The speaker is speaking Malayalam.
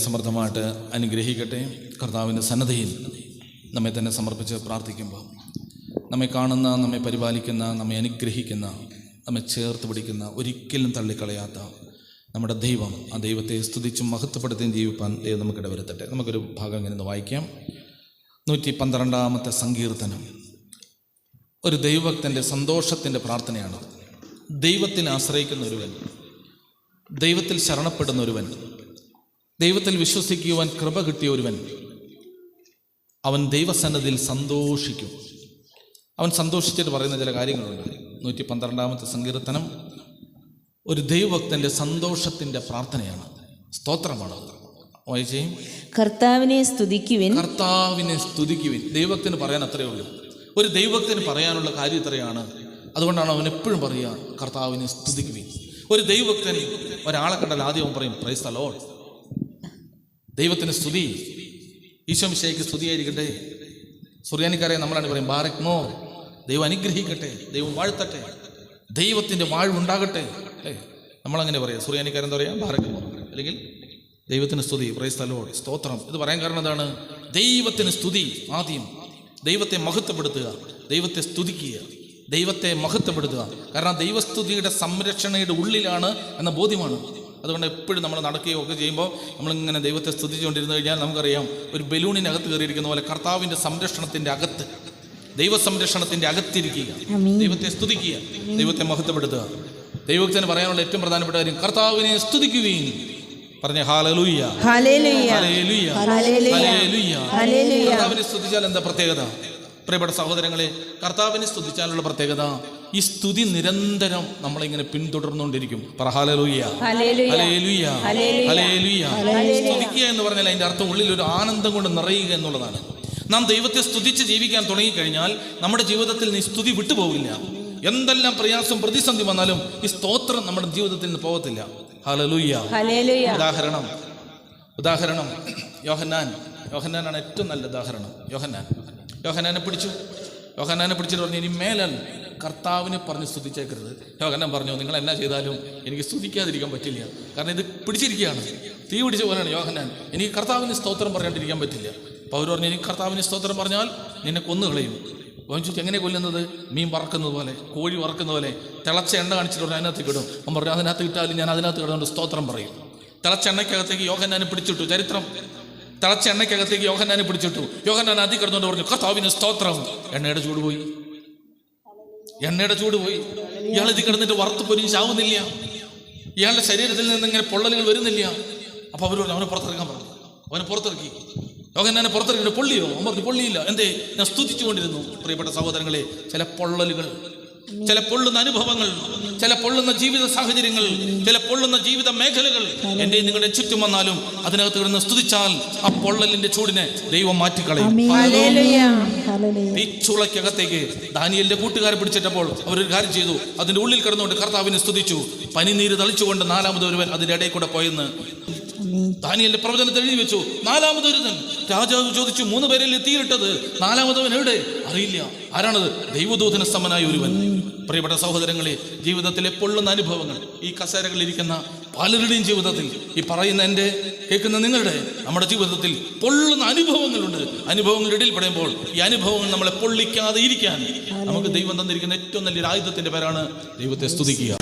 സമൃദ്ധമായിട്ട് അനുഗ്രഹിക്കട്ടെ. കർത്താവിൻ്റെ സന്നദ്ധയിൽ നമ്മെ തന്നെ സമർപ്പിച്ച് പ്രാർത്ഥിക്കുമ്പോൾ നമ്മെ കാണുന്ന, നമ്മെ പരിപാലിക്കുന്ന, നമ്മെ അനുഗ്രഹിക്കുന്ന, നമ്മെ ചേർത്ത് പിടിക്കുന്ന, ഒരിക്കലും തള്ളിക്കളയാത്ത നമ്മുടെ ദൈവം, ആ ദൈവത്തെ സ്തുതിച്ചും മഹത്വപ്പെടുത്തിയും ജീവിപ്പാൻ ദൈവം നമുക്കിട വരുത്തട്ടെ. നമുക്കൊരു ഭാഗം ഇങ്ങനെ ഒന്ന് വായിക്കാം. 112 സങ്കീർത്തനം ഒരു ദൈവഭക്തൻ്റെ സന്തോഷത്തിൻ്റെ പ്രാർത്ഥനയാണ്. ദൈവത്തിൽ ആശ്രയിക്കുന്ന ഒരുവൻ, ദൈവത്തിൽ ശരണപ്പെടുന്ന ഒരുവൻ, ദൈവത്തിൽ വിശ്വസിക്കുവാൻ കൃപ കിട്ടിയ ഒരുവൻ, അവൻ ദൈവസന്നദ്ധിയിൽ സന്തോഷിക്കും. അവൻ സന്തോഷിച്ചിട്ട് പറയുന്ന ചില കാര്യങ്ങളുണ്ട്. 112 സങ്കീർത്തനം ഒരു ദൈവഭക്തൻ്റെ സന്തോഷത്തിൻ്റെ പ്രാർത്ഥനയാണ്, സ്തോത്രമാണ്. വായിച്ചേ. കർത്താവിനെ സ്തുതിക്കുവിൻ, കർത്താവിനെ സ്തുതിക്കുവിൻ. ദൈവത്തിന് പറയാൻ അത്രയേ ഉള്ളൂ. ഒരു ദൈവത്തിന് പറയാനുള്ള കാര്യം ഇത്രയാണ്. അതുകൊണ്ടാണ് അവൻ എപ്പോഴും പറയുക, കർത്താവിനെ സ്തുതിക്കുവിൻ. ഒരു ദൈവഭക്തൻ ഒരാളെ കണ്ടാൽ ആദ്യം അവൻ പറയും, പ്രൈസ് ദി ലോർഡ്. ദൈവത്തിന് സ്തുതി, ഈശോ മിശിഹായ്ക്ക് സ്തുതിയായിരിക്കട്ടെ. സുറിയാനിക്കാരെ നമ്മളാണ് പറയും, ബാരക് മോ, ദൈവം അനുഗ്രഹിക്കട്ടെ, ദൈവം വാഴ്ത്തട്ടെ, ദൈവത്തിൻ്റെ വാഴ്വുണ്ടാകട്ടെ. നമ്മളങ്ങനെ പറയാം. സുറിയാനിക്കാരെന്താ പറയാം? ബാരക് മോ, അല്ലെങ്കിൽ ദൈവത്തിന് സ്തുതി, പ്രൈസ് ദി ലോർഡ്, സ്തോത്രം. ഇത് പറയാൻ കാരണം എന്താണ്? ദൈവത്തിന് സ്തുതി. ആദ്യം ദൈവത്തെ മഹത്വപ്പെടുത്തുക, ദൈവത്തെ സ്തുതിക്കുക, ദൈവത്തെ മഹത്വപ്പെടുത്തുക. കാരണം ദൈവസ്തുതിയുടെ സംരക്ഷണയുടെ ഉള്ളിലാണ് എന്ന ബോധ്യമാണ്. അതുകൊണ്ട് എപ്പോഴും നമ്മൾ നടക്കുകയോ ഒക്കെ ചെയ്യുമ്പോൾ നമ്മളിങ്ങനെ ദൈവത്തെ സ്തുതിച്ചുകൊണ്ടിരുന്നു കഴിഞ്ഞാൽ നമുക്കറിയാം, ഒരു ബലൂണിനകത്ത് കയറിയിരിക്കുന്ന പോലെ കർത്താവിൻ്റെ സംരക്ഷണത്തിൻ്റെ അകത്ത്, ദൈവ സംരക്ഷണത്തിൻ്റെ അകത്തിരിക്കുക, ദൈവത്തെ സ്തുതിക്കുക, ദൈവത്തെ മഹത്വപ്പെടുത്തുക. ദൈവത്തിന് പറയാനുള്ള ഏറ്റവും പ്രധാനപ്പെട്ട കാര്യം, കർത്താവിനെ സ്തുതിക്കുകയും പറഞ്ഞ ഹല്ലേലൂയ, ഹല്ലേലൂയ, ഹല്ലേലൂയ, ഹല്ലേലൂയ. കർത്താവിനെ സ്തുതിച്ചാൽ എന്താ പ്രത്യേകത? പ്രിയപ്പെട്ട സഹോദരങ്ങളെ, കർത്താവിനെ സ്തുതിച്ചാലുള്ള പ്രത്യേകത, ഈ സ്തുതി നിരന്തരം നമ്മളിങ്ങനെ പിന്തുടർന്നുകൊണ്ടിരിക്കും. Hallelujah, hallelujah, hallelujah. സ്തുതിക്കുക എന്ന് പറഞ്ഞാൽ അതിൻ്റെ അർത്ഥം ഉള്ളിൽ ഒരു ആനന്ദം കൊണ്ട് നിറയുക എന്നുള്ളതാണ്. നാം ദൈവത്തെ സ്തുതിച്ച് ജീവിക്കാൻ തുടങ്ങിക്കഴിഞ്ഞാൽ നമ്മുടെ ജീവിതത്തിൽ നിന്ന് സ്തുതി വിട്ടുപോകില്ല. എന്തെല്ലാം പ്രയാസം പ്രതിസന്ധി വന്നാലും ഈ സ്തോത്രം നമ്മുടെ ജീവിതത്തിൽ നിന്ന് പോകത്തില്ല. ഹല്ലേലൂയ. ഉദാഹരണം യോഹന്നാനാണ് ഏറ്റവും നല്ല ഉദാഹരണം. യോഹന്നാനെ പിടിച്ചിട്ട് പറഞ്ഞു, ഇനി മേലാൽ കർത്താവിനെ പറഞ്ഞ് സ്തുതിച്ചേക്കരുത്. യോഹന്നാൻ പറഞ്ഞു, നിങ്ങൾ എന്നാ ചെയ്താലും എനിക്ക് സ്തുതിക്കാതിരിക്കാൻ പറ്റില്ല. കാരണം ഇത് പിടിച്ചിരിക്കുകയാണ്, തീ പിടിച്ച പോലെയാണ് യോഹന്നാൻ. എനിക്ക് കർത്താവിന് സ്തോത്രം പറയാണ്ടിരിക്കാൻ പറ്റില്ല. അപ്പോൾ അവർ പറഞ്ഞു, എനിക്ക് കർത്താവിന് സ്തോത്രം പറഞ്ഞാൽ നിന്നെ കൊന്നുകളയും. അവൻ ചോദിച്ചു, എങ്ങനെ കൊല്ലുന്നത്? മീൻ വറക്കുന്നത് പോലെ, കോഴി വറക്കുന്ന പോലെ. തിളച്ച എണ്ണ കാണിച്ചിട്ട് പറഞ്ഞു, അതിനകത്ത് കിടും. അവൻ പറഞ്ഞു, അതിനകത്ത് കിട്ടാലും ഞാൻ അതിനകത്ത് കിടന്നുകൊണ്ട് സ്തോത്രം പറയും. തിളച്ച എണ്ണയ്ക്കകത്തേക്ക് യോഹന്നാനെ പിടിച്ചിട്ടു. ചരിത്രം, തിളച്ച എണ്ണയ്ക്കകത്തേക്ക് യോഹന്നാനെ പിടിച്ചിട്ടു. യോഹന്നാൻ അതി കിടന്നുകൊണ്ട് പറഞ്ഞു, കർത്താവിന് സ്തോത്രം. എണ്ണയുടെ ചൂട് പോയി. ഇയാൾ ഇത് കിടന്നിട്ട് വറുത്ത് പൊരിഞ്ഞ് ചാവുന്നില്ല. ഇയാളുടെ ശരീരത്തിൽ നിന്ന് ഇങ്ങനെ പൊള്ളലുകൾ വരുന്നില്ല. അപ്പൊ അവർ പറഞ്ഞു, അവനെ പുറത്തിറക്കാൻ പറഞ്ഞു. അവനെ പുറത്തിറക്കി. യോഹന്നാനെ പുറത്തിറക്കി. പൊള്ളിയോ? അവൻ പറഞ്ഞു, പൊള്ളിയില്ല. എന്തേ? ഞാൻ സ്തുതിച്ചുകൊണ്ടിരുന്നു. പ്രിയപ്പെട്ട സഹോദരങ്ങളെ, ചില പൊള്ളലുകൾ, ചില പൊള്ളുന്ന അനുഭവങ്ങൾ, ചില പൊള്ളുന്ന ജീവിത സാഹചര്യങ്ങൾ, ചില പൊള്ളുന്ന ജീവിത മേഖലകൾ എൻ്റെ നിങ്ങളുടെ ചുറ്റും വന്നാലും അതിനകത്ത് കിടന്ന് സ്തുതിച്ചാൽ ആ പൊള്ളലിന്റെ ചൂടിനെ ദൈവം മാറ്റിക്കളയും. തീച്ചുളക്കകത്തേക്ക് ദാനിയേലിന്റെ കൂട്ടുകാരെ പിടിച്ചിട്ടപ്പോൾ അവരൊരു കാര്യം ചെയ്തു. അതിന്റെ ഉള്ളിൽ കിടന്നുകൊണ്ട് കർത്താവിനെ സ്തുതിച്ചു. പനിനീര് തളിച്ചുകൊണ്ട് 4ാമത് ഒരുവൻ അതിന്റെ ഇടയിൽ കൂടെ പോയെന്ന് ദാനിയേലിന്റെ പ്രവചനത്തിൽ എഴുതി വെച്ചു. 4ാമതൊരുവൻ. രാജാവ് ചോദിച്ചു, 3 പേരിൽ തീയിട്ടത് 4ാമതവൻ എവിടെ? അറിയില്ല. ആരാണത്? ദൈവദൂതന സമനായ ഒരുവൻ. പ്രിയപ്പെട്ട സഹോദരങ്ങളെ, ജീവിതത്തിലെ പൊള്ളുന്ന അനുഭവങ്ങൾ, ഈ കസേരകളിരിക്കുന്ന പലരുടെയും ജീവിതത്തിൽ, ഈ പറയുന്ന എൻ്റെ കേൾക്കുന്ന നിങ്ങളുടെ, നമ്മുടെ ജീവിതത്തിൽ പൊള്ളുന്ന അനുഭവങ്ങളുണ്ട്. അനുഭവങ്ങളുടെ ഇടയിൽ പെടുമ്പോൾ ഈ അനുഭവങ്ങൾ നമ്മളെ പൊള്ളിക്കാതെ ഇരിക്കാൻ നമുക്ക് ദൈവം തന്നിരിക്കുന്ന ഏറ്റവും നല്ലൊരു ആയുധത്തിന്റെ പേരാണ് ദൈവത്തെ സ്തുതിക്കുക.